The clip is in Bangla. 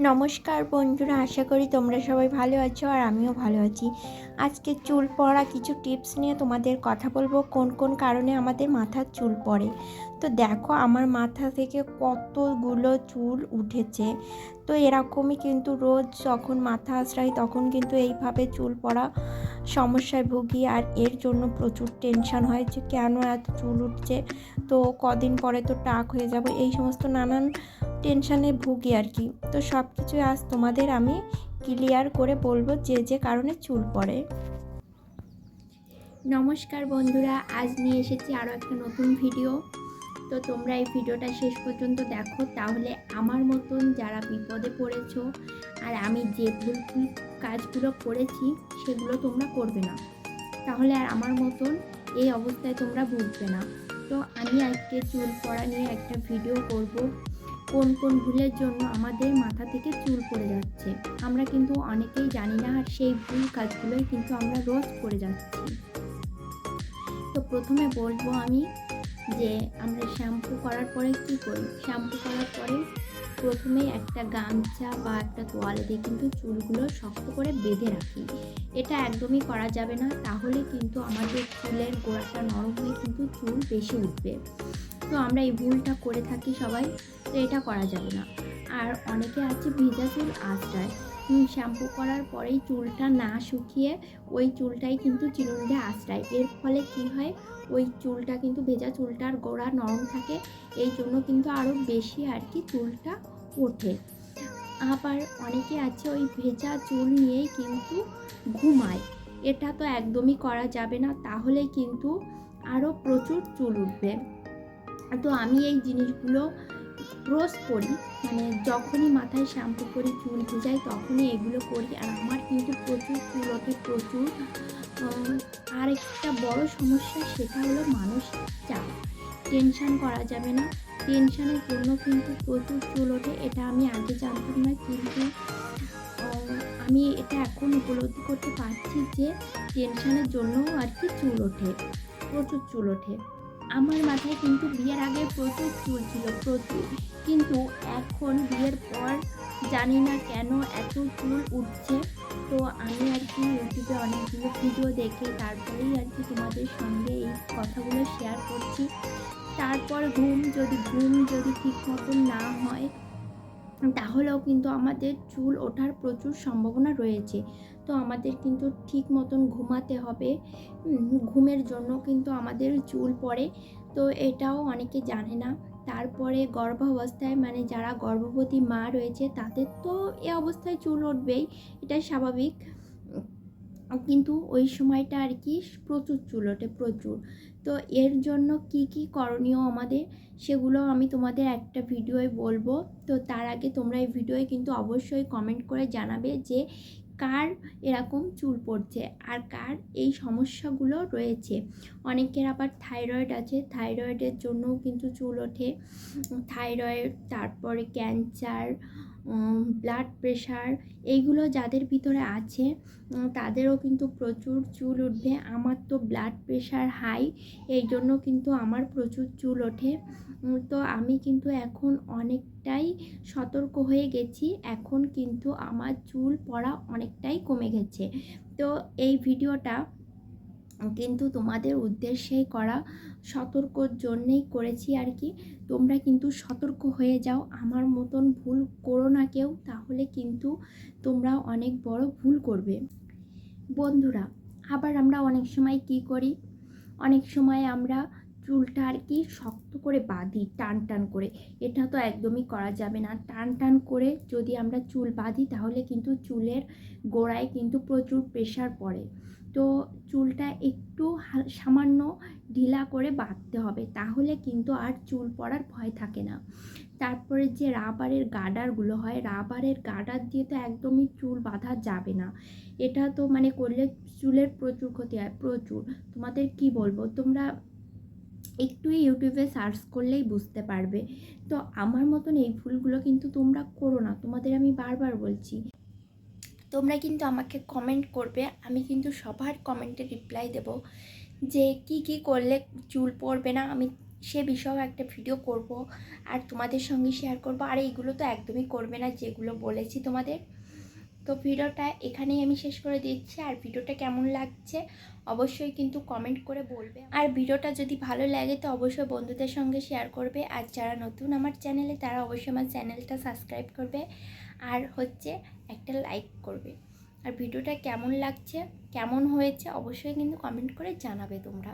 নমস্কার বন্ধুরা, আশা করি তোমরা সবাই ভালো আছো আর আমিও ভালো আছি। আজকে চুল পড়া কিছু টিপস নিয়ে তোমাদের কথা বলবো, কোন কোন কারণে আমাদের মাথার চুল পড়ে। তো দেখো, আমার মাথা থেকে কতগুলো চুল উঠেছে। তো এরকমই কিন্তু রোজ যখন মাথা আঁচড়াই তখন কিন্তু এইভাবে চুল পড়া সমস্যায় ভুগি, আর এর জন্য প্রচুর টেনশন হয় যে কেন এত চুল উঠছে, তো কদিন পরে তো টাক হয়ে যাব, এই সমস্ত নানান টেনশানে ভুগি আর কি। তো সব কিছু আজ তোমাদের আমি ক্লিয়ার করে বলবো যে যে কারণে চুল পড়ে। নমস্কার বন্ধুরা, আজ নিয়ে এসেছি আরও একটা নতুন ভিডিও। তো তোমরা এই ভিডিওটা শেষ পর্যন্ত দেখো, তাহলে আমার মতন যারা বিপদে পড়েছো আর আমি যে ভুল কাজগুলো করেছি সেগুলো তোমরা করবে না, তাহলে আর আমার মতন এই অবস্থায় তোমরা ভুগবে না। তো আমি আজকে চুল পড়া নিয়ে একটা ভিডিও করব, কোন কোন ভুলের জন্য আমাদের মাথা থেকে চুল পড়ে যাচ্ছে। আমরা কিন্তু অনেকেই জানি না, আর সেই ভুল কাজগুলোই কিন্তু আমরা রোজ করে যাচ্ছি। তো প্রথমে বলবো আমি যে আমরা শ্যাম্পু করার পরে কী করি। শ্যাম্পু করার পরে প্রথমেই একটা গামছা বা একটা তোয়ালে দিয়ে কিন্তু চুলগুলো শক্ত করে বেঁধে রাখি। এটা একদমই করা যাবে না, তাহলে কিন্তু আমাদের চুলের গোড়াটা নরম হয়ে কিন্তু চুল বেশি উঠবে। তো আমরা এই ভুলটা করে থাকি সবাই, তো এটা করা যাবে না। আর অনেকে আছে ভেজা চুল আঁচড়ায়, শ্যাম্পু করার পরেই চুলটা না শুকিয়ে ওই চুলটাই কিন্তু চিরুনি দিয়ে আঁচড়ায়। এর ফলে কি হয়, ওই চুলটা কিন্তু ভেজা চুলটার গোড়া নরম থাকে, এই জন্য কিন্তু আরও বেশি আর কি চুলটা ওঠে। আবার অনেকে আছে ওই ভেজা চুল নিয়েই কিন্তু ঘুমায়, এটা তো একদমই করা যাবে না, তাহলে কিন্তু আরও প্রচুর চুল উঠবে। তো আমি এই জিনিসগুলো রোজ করি, মানে যখনই মাথায় শ্যাম্পু করি চুল ভেজাই তখনই এগুলো করি, আর আমার কিন্তু প্রচুর চুল ওঠে প্রচুর। আর একটা বড় সমস্যা, সেটা হলো মানসিক চাপ। টেনশান করা যাবে না, টেনশানের জন্য কিন্তু প্রচুর চুল ওঠে। এটা আমি আগে জানতাম না, কিন্তু আমি এটা এখন উপলব্ধি করতে পারছি যে টেনশানের জন্যও আর কি চুল ওঠে, প্রচুর চুল ওঠে। আমার মাথায় কিন্তু বিয়ের আগে প্রচুর চুল ছিল, প্রচুর, কিন্তু এখন বিয়ের পর জানি না কেন এত চুল উঠছে। তো আমি আর কি ইউটিউবে অনেকগুলো ভিডিও দেখে তারপরেই আর কি তোমাদের সঙ্গে এই কথাগুলো শেয়ার করছি। তারপর ঘুম যদি ঠিক মতন না হয় তাহলেও কিন্তু আমাদের চুল ওঠার প্রচুর সম্ভাবনা রয়েছে। তো আমাদের কিন্তু ঠিক মতন ঘুমাতে হবে, ঘুমের জন্য কিন্তু আমাদের চুল পড়ে। তো এটাও অনেকে জানে না। তারপরে গর্ভাবস্থায়, মানে যারা গর্ভবতী মা রয়েছে তাদের তো এ অবস্থায় চুল উঠবেই, এটাই স্বাভাবিক। কিন্তু ওই সময়টা আর কি প্রচুর চুল ওঠে, প্রচুর। তো এর জন্য কি কি করণীয় আমাদের, সেগুলো আমি তোমাদের একটা ভিডিওয় বলবো। তো তার আগে তোমরা এই ভিডিওয় কিন্তু অবশ্যই কমেন্ট করে জানাবে যে কার এরকম চুল পড়ছে আর কার এই সমস্যাগুলো রয়েছে। অনেকের আবার থাইরয়েড আছে, থাইরয়েডের জন্যও কিন্তু চুল ওঠে। থাইরয়েড, তারপরে ক্যান্সার, ব্লাড প্রেশার, এইগুলো যাদের ভিতরে আছে তাদেরও কিন্তু প্রচুর চুল উঠবে। আমার তো ব্লাড প্রেশার হাই, এই জন্য কিন্তু আমার প্রচুর চুল ওঠে। তো আমি কিন্তু এখন অনেকটাই সতর্ক হয়ে গেছি, এখন কিন্তু আমার চুল পড়া অনেকটাই কমে গেছে। তো এই ভিডিওটা কিন্তু তোমাদের উদ্দেশ্যেই করা, সতর্কর জন্যেই করেছি আর কি। তোমরা কিন্তু সতর্ক হয়ে যাও, আমার মতন ভুল করো না কেউ, তাহলে কিন্তু তোমরা অনেক বড় ভুল করবে বন্ধুরা। আবার আমরা অনেক সময় কি করি, অনেক সময় আমরা চুলটা আর কি শক্ত করে বাঁধি টান টান করে, এটা তো একদমই করা যাবে না। টান টান করে যদি আমরা চুল বাঁধি তাহলে কিন্তু চুলের গোড়ায় কিন্তু প্রচুর প্রেশার পড়ে। তো চুলটা একটু সামান্য ঢিলা করে বাঁধতে হবে, তাহলে কিন্তু আর চুল পড়ার ভয় থাকে না। তারপরে যে রাবারের গার্ডারগুলো হয়, রাবারের গার্ডার দিয়ে তো একদমই চুল বাঁধা যাবে না, এটা তো মানে করলে চুলের প্রচুর ক্ষতি হয়, প্রচুর। তোমাদের কি বলবো, তোমরা একটু ইউটিউবে সার্চ করলেই বুঝতে পারবে। তো আমার মতন এই ভুলগুলো কিন্তু তোমরা করো না, তোমাদের আমি বারবার বলছি। তোমরা কিন্তু আমাকে কমেন্ট করবে, আমি কিন্তু সবার কমেন্টে রিপ্লাই দেব যে কি কি করলে চুল পড়বে না। আমি সে বিষয়েও একটা ভিডিও করব আর তোমাদের সঙ্গে শেয়ার করব। আর এইগুলো তো একদমই করবে না যেগুলো বলেছি তোমাদের। তো ভিডিওটা এখানেই আমি শেষ করে দিচ্ছি। আর ভিডিওটা কেমন লাগছে অবশ্যই কিন্তু কমেন্ট করে বলবে। আর ভিডিওটা যদি ভালো লাগে তো অবশ্যই বন্ধুদের সঙ্গে শেয়ার করবে। আর যারা নতুন আমার চ্যানেলে তারা অবশ্যই আমার চ্যানেলটা সাবস্ক্রাইব করবে আর একটা লাইক করবে। আর ভিডিওটা কেমন লাগছে, কেমন হয়েছে অবশ্যই কিন্তু কমেন্ট করে জানাবে তোমরা।